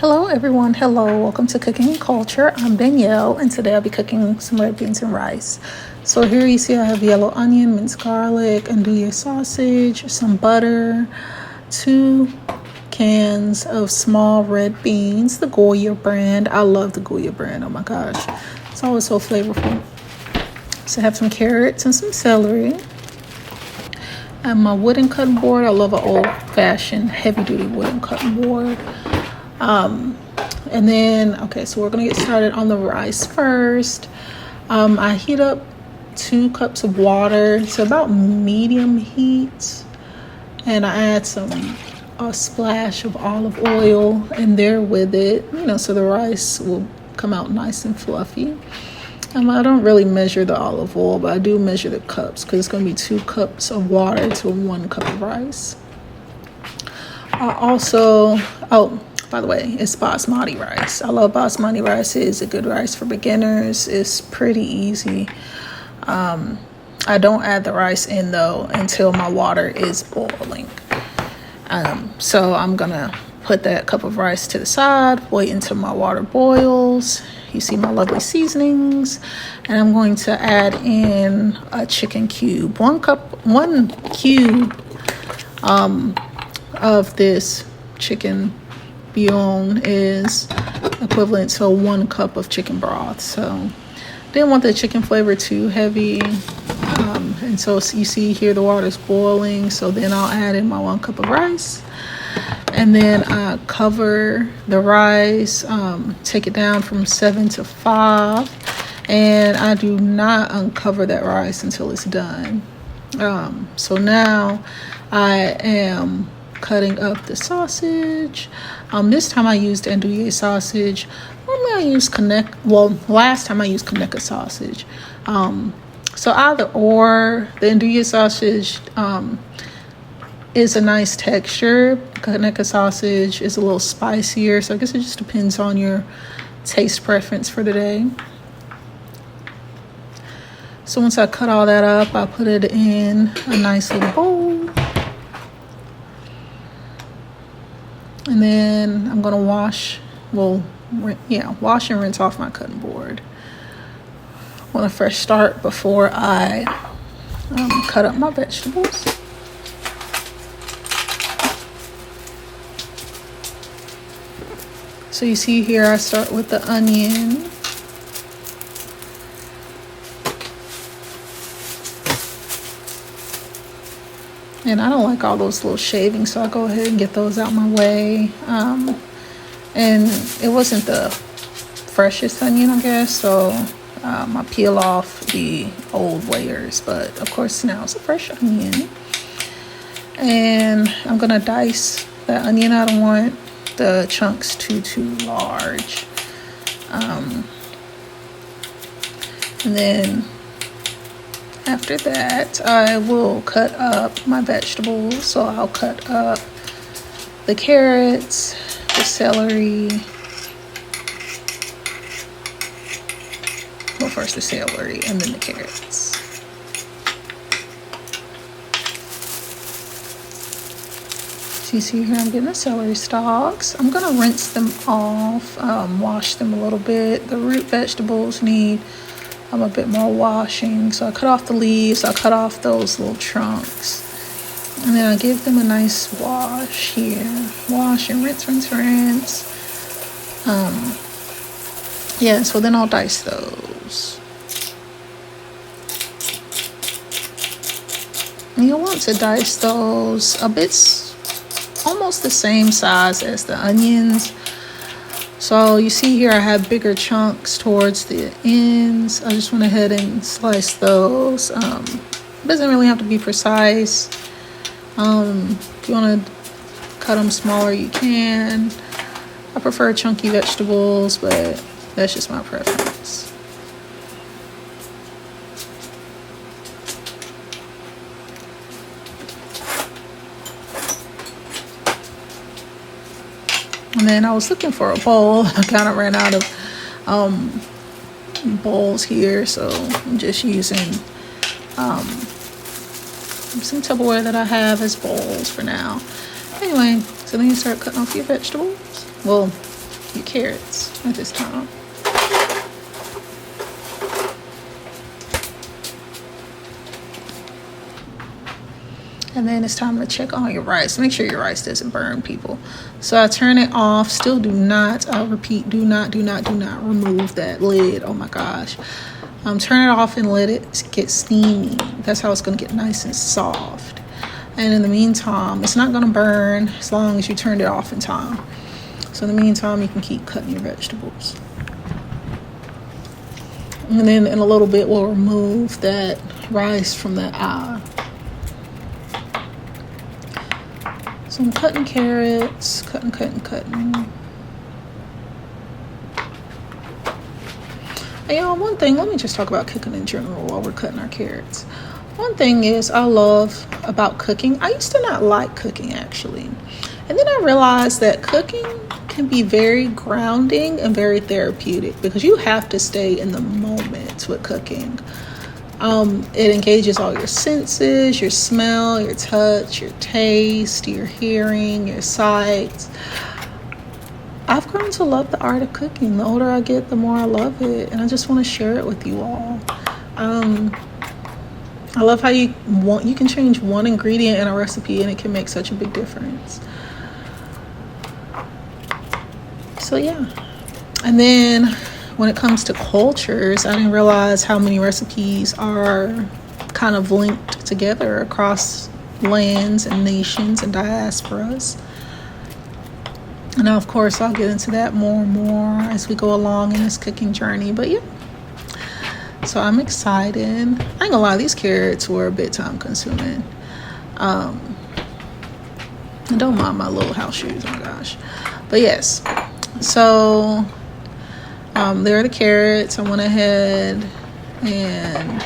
Hello everyone, hello, welcome to Cooking and Culture. I'm Danielle and today I'll be cooking some red beans and rice. So here you see I have yellow onion, minced garlic, andouille sausage, some butter, 2 cans of small red beans, the Goya brand. I love the Goya brand, oh my gosh, it's always so flavorful. So I have some carrots and some celery. I have my wooden cutting board. I love an old-fashioned heavy-duty wooden cutting board. And then, okay, so we're gonna get started on the rice first. I heat up 2 cups of water. It's about medium heat. And I add a splash of olive oil in there with it, so the rice will come out nice and fluffy. I don't really measure the olive oil, but I do measure the cups because it's gonna be 2 cups of water to 1 cup of rice. I also, by the way, it's basmati rice. I love basmati rice. It is a good rice for beginners. It's pretty easy. I don't add the rice in though until my water is boiling. So I'm gonna put that cup of rice to the side, wait until my water boils. You see my lovely seasonings, and I'm going to add in a chicken cube. 1 cube of this chicken bouillon is equivalent to 1 cup of chicken broth. So didn't want the chicken flavor too heavy, and so you see here the water's boiling. So then I'll add in my 1 cup of rice, and then I cover the rice, take it down from 7 to 5, and I do not uncover that rice until it's done. So now I am cutting up the sausage. This time I used andouille sausage. Normally I use last time I used Kaneka sausage. So either or, the andouille sausage is a nice texture. Kaneka sausage is a little spicier, so I guess it just depends on your taste preference for the day. So once I cut all that up, I put it in a nice little bowl. And then I'm gonna wash and rinse off my cutting board. I want to first start before I cut up my vegetables. So you see here I start with the onion. And I don't like all those little shavings, so I'll go ahead and get those out my way. And it wasn't the freshest onion, I guess, so I peel off the old layers, but of course now it's a fresh onion. And I'm gonna dice that onion. I don't want the chunks too large. And then after that, I will cut up my vegetables. So I'll cut up the carrots, the celery. Well, first the celery and then the carrots. So you see here I'm getting the celery stalks. I'm gonna rinse them off, wash them a little bit. The root vegetables need a bit more washing, so I cut off the leaves, I cut off those little trunks, and then I give them a nice wash here. Wash and rinse. So then I'll dice those. And you'll want to dice those a bit, almost the same size as the onions. So you see here I have bigger chunks towards the ends. I just went ahead and sliced those. It doesn't really have to be precise. If you want to cut them smaller, you can. I prefer chunky vegetables, but that's just my preference. And then I was looking for a bowl. I kind of ran out of bowls here, so I'm just using some Tupperware that I have as bowls for now. Anyway, so then you start cutting off your vegetables. Well, your carrots at this time. And then it's time to check on your rice. Make sure your rice doesn't burn, people. So I turn it off. Still do not, I'll repeat, do not remove that lid. Oh my gosh. Turn it off and let it get steamy. That's how it's going to get nice and soft. And in the meantime, it's not going to burn as long as you turned it off in time. So in the meantime, you can keep cutting your vegetables. And then in a little bit, we'll remove that rice from that eye. So I'm cutting carrots, cutting. And y'all, one thing, let me just talk about cooking in general while we're cutting our carrots. One thing is I love about cooking, I used to not like cooking actually. And then I realized that cooking can be very grounding and very therapeutic because you have to stay in the moment with cooking. It engages all your senses, your smell, your touch, your taste, your hearing, your sight. I've grown to love the art of cooking. The older I get, the more I love it. And I just want to share it with you all. I love how you can change one ingredient in a recipe and it can make such a big difference. So yeah. And then when it comes to cultures, I didn't realize how many recipes are kind of linked together across lands and nations and diasporas. And now, of course, I'll get into that more and more as we go along in this cooking journey. But yeah, so I'm excited. I ain't gonna lie, these carrots were a bit time consuming. And don't mind my little house shoes, oh my gosh. But yes, so there are the carrots. I went ahead and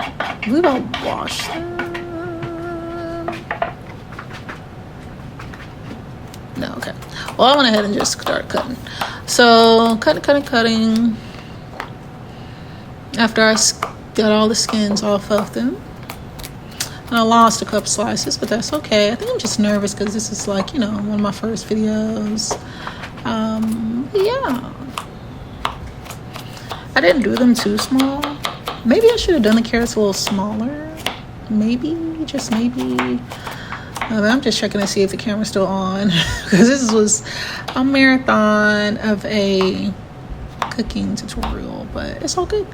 I believe I'll wash them. No, okay. Well, I went ahead and just started cutting. So cutting. After I got all the skins off of them. And I lost a couple slices, but that's okay. I think I'm just nervous because this is like, one of my first videos. Yeah. I didn't do them too small. Maybe I should have done the carrots a little smaller. Maybe, just maybe. I'm just checking to see if the camera's still on. Because this was a marathon of a cooking tutorial. But it's all good.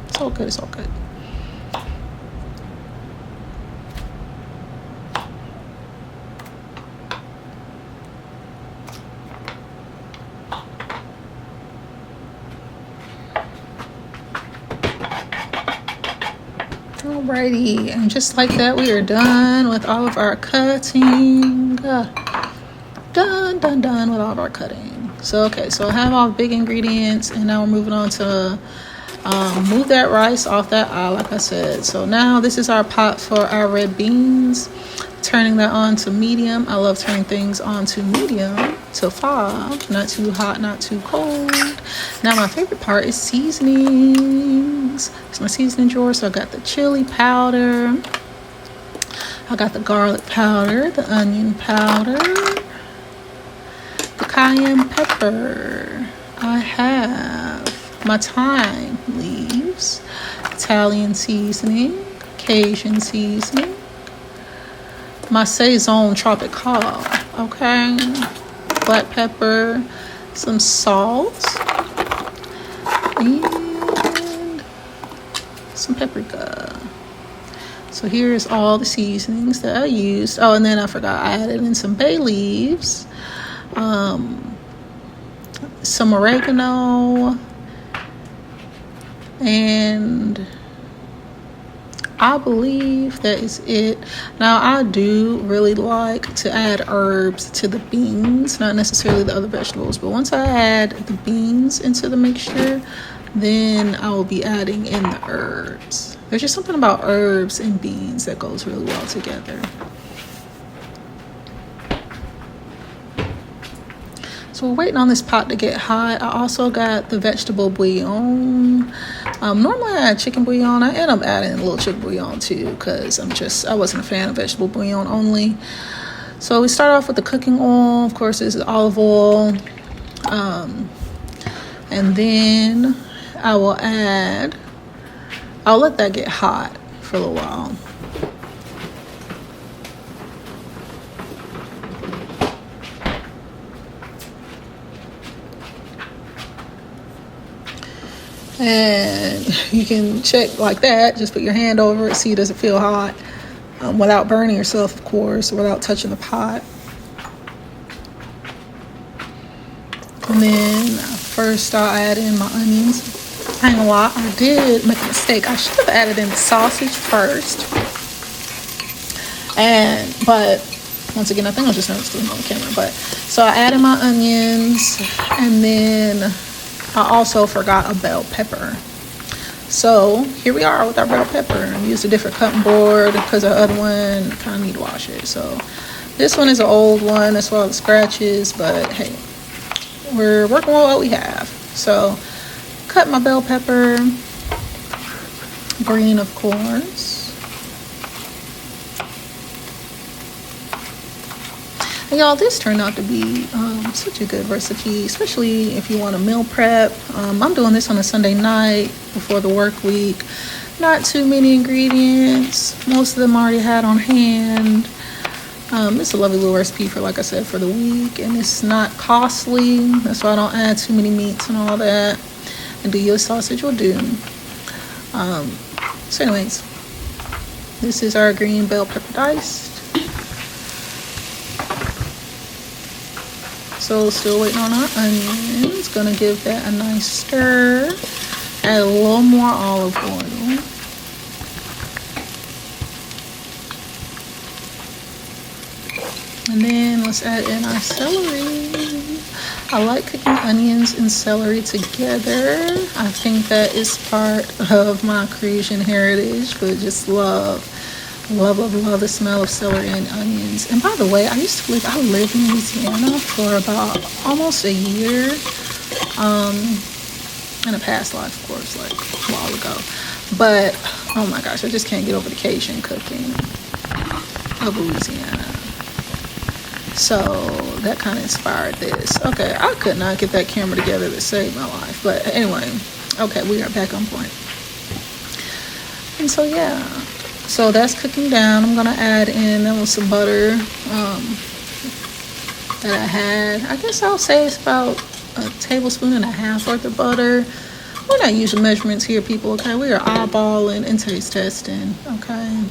It's all good. It's all good. Alrighty, and just like that, we are done with all of our cutting. Done with all of our cutting. So okay, so I have all the big ingredients, and now we're moving on to move that rice off that eye, like I said. So now this is our pot for our red beans. Turning that on to medium. I love turning things on to medium to 5, not too hot, not too cold. Now my favorite part is seasonings. It's my seasoning drawer. So I got the chili powder, I got the garlic powder, the onion powder, the cayenne pepper. I have my thyme leaves, Italian seasoning, Cajun seasoning, my Saison Tropical, okay, black pepper, some salt, and some paprika. So here's all the seasonings that I used. Oh, and then I forgot, I added in some bay leaves, some oregano, and I believe that is it. Now, I do really like to add herbs to the beans, not necessarily the other vegetables, but once I add the beans into the mixture, then I will be adding in the herbs. There's just something about herbs and beans that goes really well together. So we're waiting on this pot to get hot. I also got the vegetable bouillon. Normally I add chicken bouillon. I end up adding a little chicken bouillon too because I wasn't a fan of vegetable bouillon only. So we start off with the cooking oil. Of course, this is olive oil. And then I'll let that get hot for a little while. And you can check like that. Just put your hand over it, see does it feel hot, without burning yourself, of course, without touching the pot. And then first I'll add in my onions. I ain't gonna lie, I did make a mistake. I should have added in the sausage first. But once again, I think I was just nervous doing it on camera. But so I added my onions, and then I also forgot a bell pepper. So here we are with our bell pepper. I used a different cutting board because the other one kind of need to wash it. So this one is an old one. That's why all the scratches. But hey, we're working with what we have. So cut my bell pepper, green of course. And y'all, this turned out to be such a good recipe, especially if you want to meal prep. I'm doing this on a Sunday night before the work week. Not too many ingredients. Most of them already had on hand. It's a lovely little recipe for, like I said, for the week. And it's not costly. That's why I don't add too many meats and all that. And do your sausage will do. So anyways, this is our green bell pepper diced. So still waiting on our onions. Gonna give that a nice stir. Add a little more olive oil. And then let's add in our celery. I like cooking onions and celery together. I think that is part of my Creation heritage, but just love the smell of celery and onions. And by the way, I lived in Louisiana for about almost a year. In a past life, of course, like a while ago. But oh my gosh, I just can't get over the Cajun cooking of Louisiana. So that kind of inspired this. Okay, I could not get that camera together to save my life. But anyway, okay, we are back on point. And so yeah, so that's cooking down. I'm gonna add in, there was some butter that I had. I guess I'll say it's about a tablespoon and a half worth of butter. We're not using measurements here, people, okay? We are eyeballing and taste testing, okay?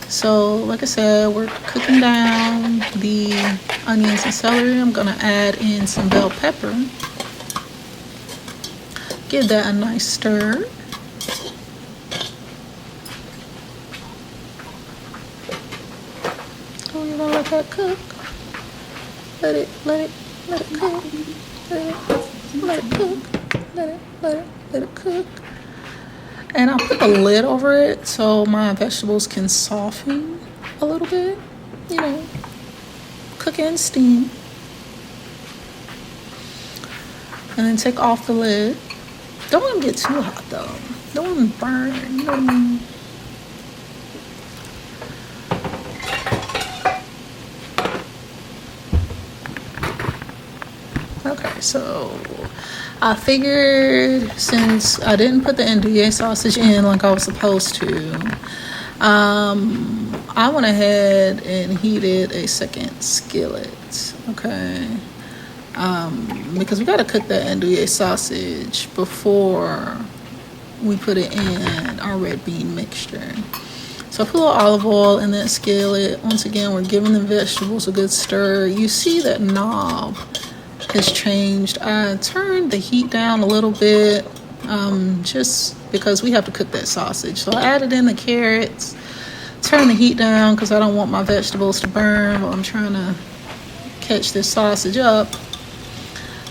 So, like I said, we're cooking down the onions and celery. I'm gonna add in some bell pepper. Give that a nice stir. Oh, you're gonna let that cook. Let it cook. Let it cook. Let it cook. And I'll put the lid over it so my vegetables can soften a little bit. You know, cook and steam. And then take off the lid. Don't let them get too hot though. Don't let them burn, you know what I mean? Okay, so I figured since I didn't put the andouille sausage in like I was supposed to, I went ahead and heated a second skillet, okay? Because we gotta cook that andouille sausage before we put it in our red bean mixture. So I put a little olive oil in that skillet. Once again, we're giving the vegetables a good stir. You see that knob has changed. I turned the heat down a little bit just because we have to cook that sausage. So I added in the carrots, turned the heat down because I don't want my vegetables to burn while I'm trying to catch this sausage up.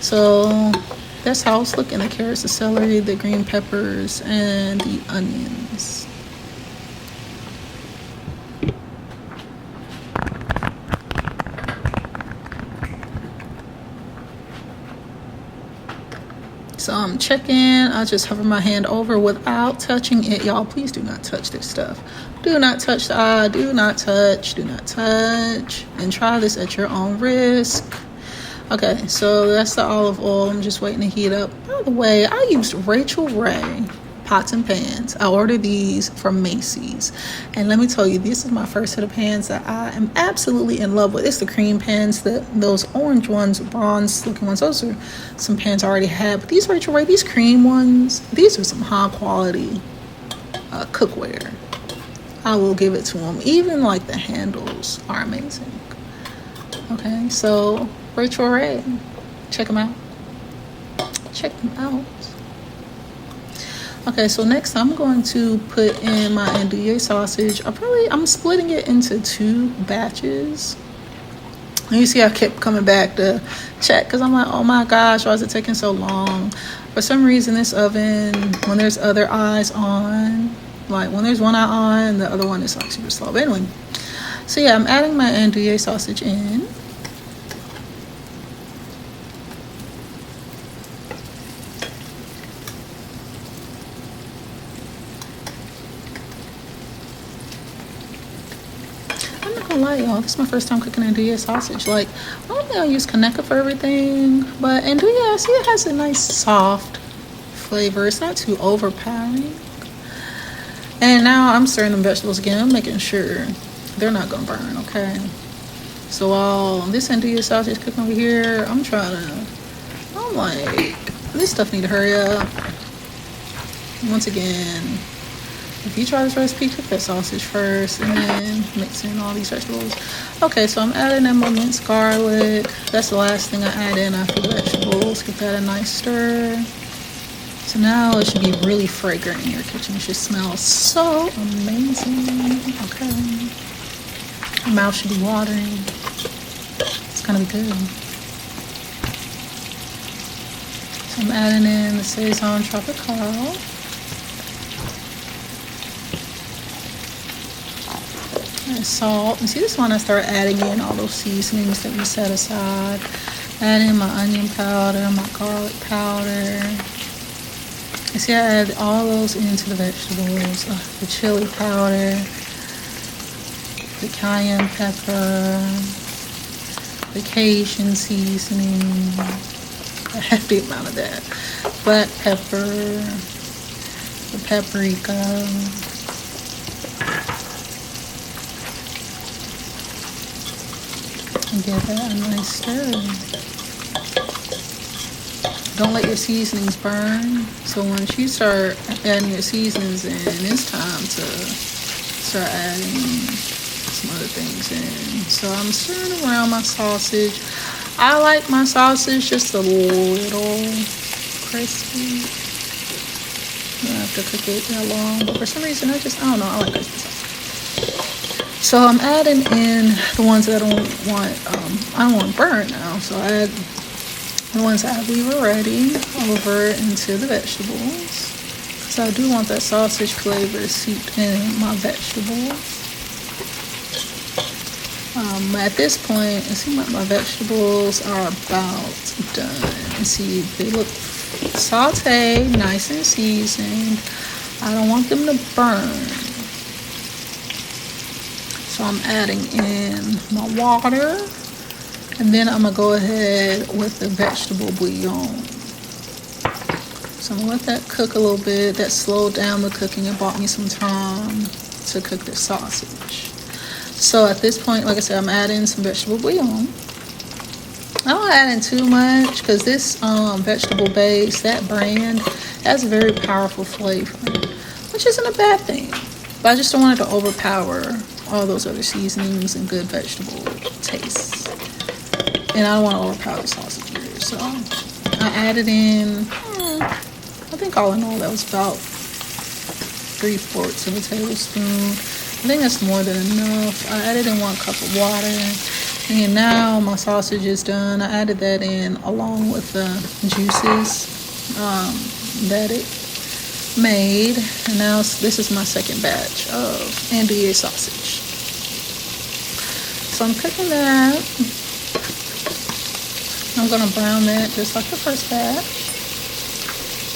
So that's how it's looking: the carrots, the celery, the green peppers, and the onions. So I'm checking. I just hover my hand over without touching it. Y'all, please do not touch this stuff. Do not touch the eye. Do not touch. Do not touch. And try this at your own risk. Okay, so that's the olive oil. I'm just waiting to heat up. By the way, I used Rachel Ray pots and pans. I ordered these from Macy's, and let me tell you, this is my first set of pans that I am absolutely in love with. It's the cream pans, those orange ones, bronze looking ones. Those are some pans I already had, but these Rachel Ray, these cream ones, these are some high quality cookware. I will give it to them. Even like the handles are amazing. Okay, so Rachel Ray, check them out. Check them out. Okay, so next I'm going to put in my andouille sausage. I'm splitting it into 2 batches. And you see I kept coming back to check because I'm like, oh my gosh, why is it taking so long? For some reason, this oven, when there's other eyes on, like when there's one eye on, the other one is like super slow. But anyway, so yeah, I'm adding my andouille sausage in. Lie, y'all, this is my first time cooking andouille sausage. Like, normally I use Kaneka for everything, but andouille, I see it has a nice soft flavor. It's not too overpowering. And now I'm stirring them vegetables again. I'm making sure they're not gonna burn. Okay, so while this andouille sausage is cooking over here, I'm like, this stuff need to hurry up. Once again, if you try this recipe, cook that sausage first and then mix in all these vegetables. Okay, so I'm adding in my minced garlic. That's the last thing I add in after the vegetables. Give that a nice stir. So now it should be really fragrant in your kitchen. It should smell so amazing. Okay. My mouth should be watering. It's gonna be good. So I'm adding in the Saison Tropical. Salt. And see, this one I start adding in all those seasonings that we set aside. Add in my onion powder, my garlic powder. You see, I add all those into the vegetables. The chili powder, the cayenne pepper, the Cajun seasoning, a hefty amount of that. Black pepper, the paprika. And give that a nice stir. Don't let your seasonings burn. So once you start adding your seasonings in, it's time to start adding some other things in. So I'm stirring around my sausage. I like my sausage just a little crispy. You don't have to cook it that long, but for some reason I don't know, I like crispy sausage. So I'm adding in the ones that I don't want burnt now. So I add the ones that we were ready over into the vegetables. So I do want that sausage flavor seeped in my vegetables. At this point, it seems like my vegetables are about done. You see, they look sauteed, nice and seasoned. I don't want them to burn. So I'm adding in my water, and then I'm gonna go ahead with the vegetable bouillon. So I'm gonna let that cook a little bit. That slowed down the cooking. It bought me some time to cook the sausage. So at this point, like I said, I'm adding some vegetable bouillon. I don't add in too much because this vegetable base, that brand, has a very powerful flavor, which isn't a bad thing. But I just don't want it to overpower all those other seasonings and good vegetable tastes. And I don't want to overpower the sausage either. So I added in, I think all in all, that was about 3/4 of a tablespoon. I think that's more than enough. I added in 1 cup of water. And now my sausage is done. I added that in along with the juices that it made. And now this is my second batch of andouille sausage. So I'm cooking that. I'm gonna brown that just like the first batch.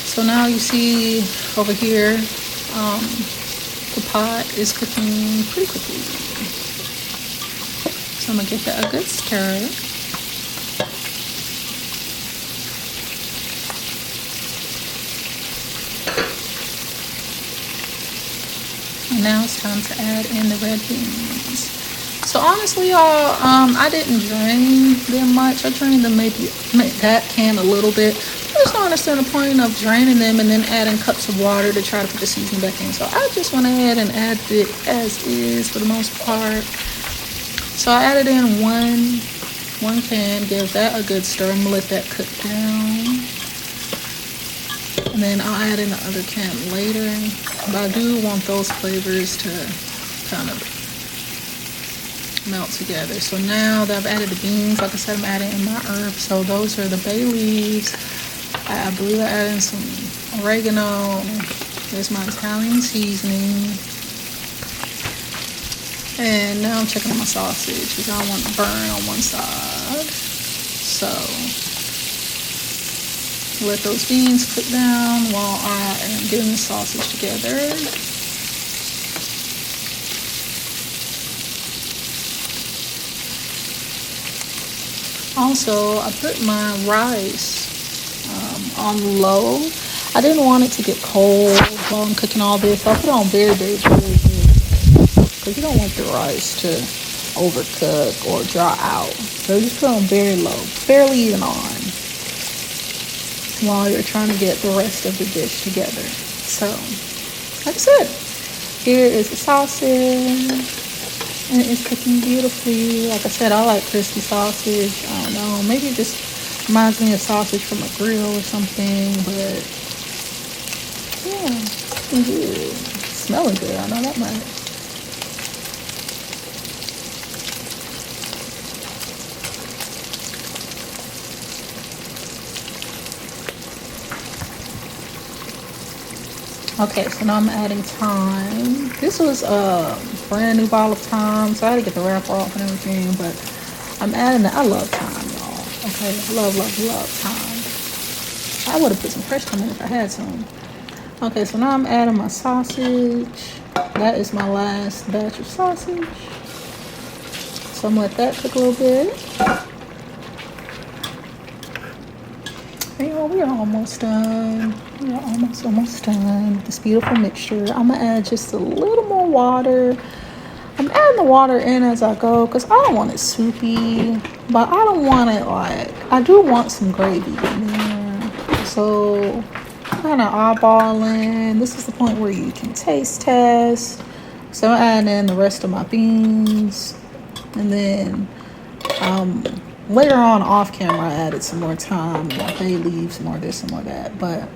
So now you see over here, the pot is cooking pretty quickly. So I'm gonna give that a good stir. now it's time to add in the red beans. So honestly, y'all, I didn't drain them much. I drained them maybe that can a little bit. I just don't understand the point of draining them and then adding cups of water to try to put the seasoning back in. So I just went ahead and added it as is for the most part. So I added in one can, give that a good stir. I'm gonna let that cook down. And then I'll add in the other can later. But I do want those flavors to kind of melt together. So now that I've added the beans, like I said, I'm adding in my herbs. So those are the bay leaves. I believe I added in some oregano. There's my Italian seasoning. And now I'm checking on my sausage because I don't want to burn on one side. So let those beans cook down while I am getting the sausage together. Also, I put my rice on low. I didn't want it to get cold while I'm cooking all this. So I put it on very, very, very, because you don't want the rice to overcook or dry out. So just put it on very low, barely even on, while you're trying to get the rest of the dish together. So, like I said, here is the sausage. And it's cooking beautifully. Like I said, I like crispy sausage. I don't know, maybe it just reminds me of sausage from a grill or something. But yeah, it's looking good. It's smelling good, I know that much. Okay, so now I'm adding thyme. This was a brand new bottle of thyme, so I had to get the wrapper off and everything, but I'm adding it. I love thyme, y'all. Okay, love thyme. I would have put some fresh thyme in if I had some. Okay, so now I'm adding my sausage. That is my last batch of sausage. So I'm gonna let that cook a little bit. We are almost done. We are almost done with this beautiful mixture. I'm gonna add just a little more water. I'm adding the water in as I go because I don't want it soupy, but I don't want it I do want some gravy in there. So kind of eyeballing. This is the point where you can taste test. So I'm adding in the rest of my beans, and then later on off camera I added some more thyme, more bay leaves, more this and more that. But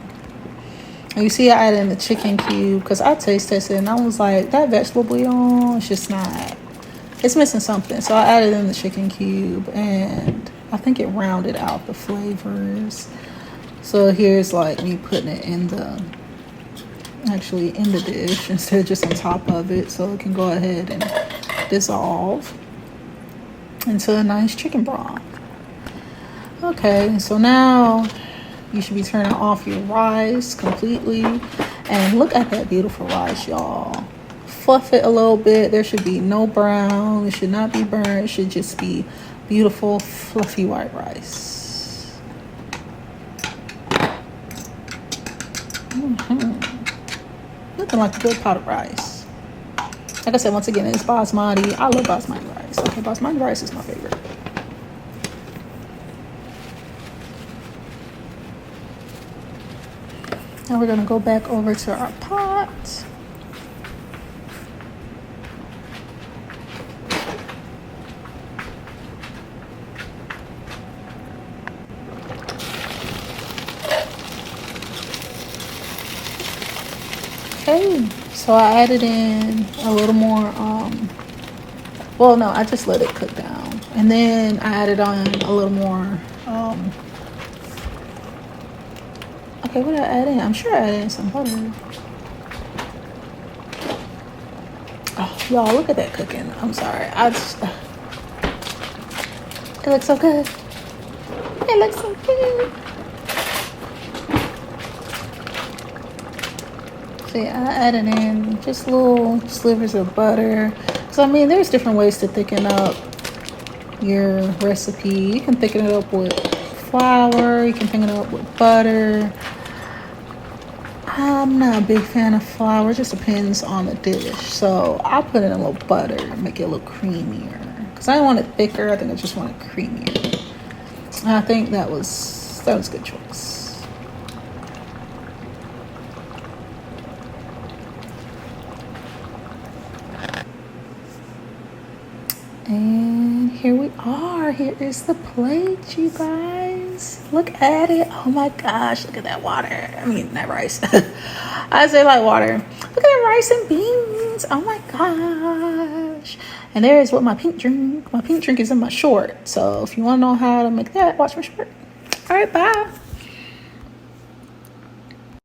you see I added in the chicken cube because I taste tested and I was like, that vegetable bouillon is just not, it's missing something. So I added in the chicken cube and I think it rounded out the flavors. So here's like me putting it in the dish instead of just on top of it, so it can go ahead and dissolve into a nice chicken broth. Okay, so now you should be turning off your rice completely. And look at that beautiful rice, y'all. Fluff it a little bit. There should be no brown. It should not be burnt. It should just be beautiful, fluffy white rice. Looking like a good pot of rice. Like I said, once again, it's basmati. I love basmati rice. Okay, basmati rice is my favorite. Now we're gonna go back over to our pot. Okay, so I added in a little more, well, no, I just let it cook down. And then I added on a little more, okay, what did I add in? I'm sure I added in some butter. Oh, y'all, look at that cooking. I'm sorry. It looks so good. It looks so good. So yeah, I added in just little slivers of butter. So I mean, there's different ways to thicken up your recipe. You can thicken it up with flour. You can thicken it up with butter. I'm not a big fan of flour. It just depends on the dish. So I'll put in a little butter and make it a little creamier. Because I don't want it thicker. I think I just want it creamier. And I think that was a good choice. And here we are. Here is the plate, you guys. Look at it. Oh my gosh, look at that water. I mean, that rice. I say like water. Look at that rice and beans. Oh my gosh. And there's what my pink drink. My pink drink is in my short. So if you want to know how to make that, watch my short. All right, bye.